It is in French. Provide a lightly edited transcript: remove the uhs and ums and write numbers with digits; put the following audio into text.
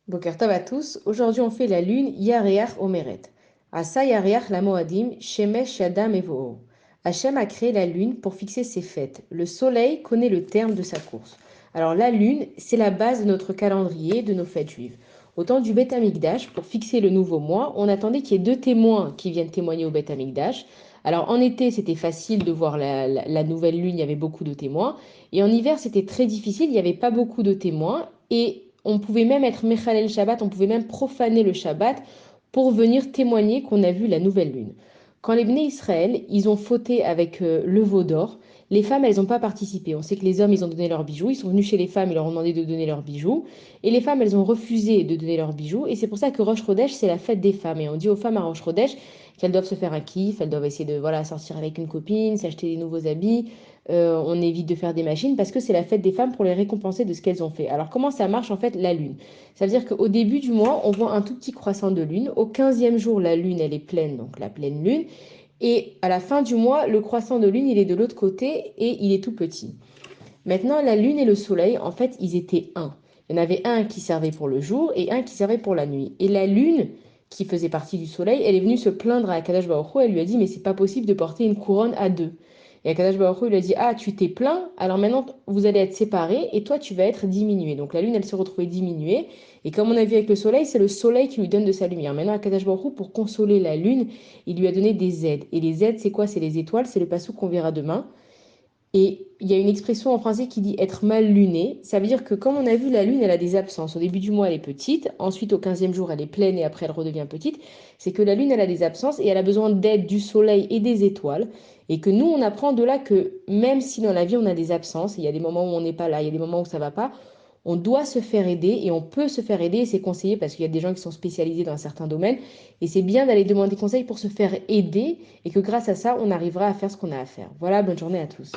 Boker Tov à tous. Aujourd'hui, on fait la lune Yareach Omeret. Asa Yareach la Moadim, Shemesh Yadam Evoho. Hachem a créé la lune pour fixer ses fêtes. Le soleil connaît le terme de sa course. Alors la lune, c'est la base de notre calendrier, de nos fêtes juives. Au temps du Beth Amikdash, pour fixer le nouveau mois, on attendait qu'il y ait deux témoins qui viennent témoigner au Beth Amikdash. Alors en été, c'était facile de voir la nouvelle lune, il y avait beaucoup de témoins. Et en hiver, c'était très difficile, il n'y avait pas beaucoup de témoins. Et on pouvait même être Mechalel Shabbat, on pouvait même profaner le Shabbat pour venir témoigner qu'on a vu la nouvelle lune. Quand les Bnei Israël, ils ont fauté avec le veau d'or, les femmes, elles n'ont pas participé. On sait que les hommes, ils ont donné leurs bijoux, ils sont venus chez les femmes, ils leur ont demandé de donner leurs bijoux, et les femmes, elles ont refusé de donner leurs bijoux, et c'est pour ça que Rosh Chodesh, c'est la fête des femmes, et on dit aux femmes à Rosh Chodesh qu'elles doivent se faire un kiff, elles doivent essayer de voilà, sortir avec une copine, s'acheter des nouveaux habits, on évite de faire des machines parce que c'est la fête des femmes pour les récompenser de ce qu'elles ont fait. Alors comment ça marche en fait la lune? Ça veut dire qu'au début du mois, on voit un tout petit croissant de lune. Au 15e jour, la lune, elle est pleine, donc la pleine lune. Et à la fin du mois, le croissant de lune, il est de l'autre côté et il est tout petit. Maintenant, la lune et le soleil, en fait, ils étaient un. Il y en avait un qui servait pour le jour et un qui servait pour la nuit. Et la lune, qui faisait partie du soleil, elle est venue se plaindre à Akadosh Baruch Hu. Elle lui a dit, mais c'est pas possible de porter une couronne à deux. Et Akadosh Baruch Hu lui a dit, ah, tu t'es plaint, alors maintenant vous allez être séparés et toi tu vas être diminué. Donc la lune, elle se retrouvait diminuée. Et comme on a vu avec le soleil, c'est le soleil qui lui donne de sa lumière. Maintenant, Akadosh Baruch Hu, pour consoler la lune, il lui a donné des aides. Et les aides, c'est quoi? C'est les étoiles, c'est le passage qu'on verra demain. Et il y a une expression en français qui dit être mal luné. Ça veut dire que comme on a vu, la lune, elle a des absences. Au début du mois, elle est petite. Ensuite, au 15e jour, elle est pleine et après, elle redevient petite. C'est que la lune, elle a des absences et elle a besoin d'aide du soleil et des étoiles. Et que nous, on apprend de là que même si dans la vie, on a des absences, il y a des moments où on n'est pas là, il y a des moments où ça va pas, on doit se faire aider et on peut se faire aider et c'est conseillé parce qu'il y a des gens qui sont spécialisés dans certains domaines. Et c'est bien d'aller demander conseil pour se faire aider et que grâce à ça, on arrivera à faire ce qu'on a à faire. Voilà, bonne journée à tous.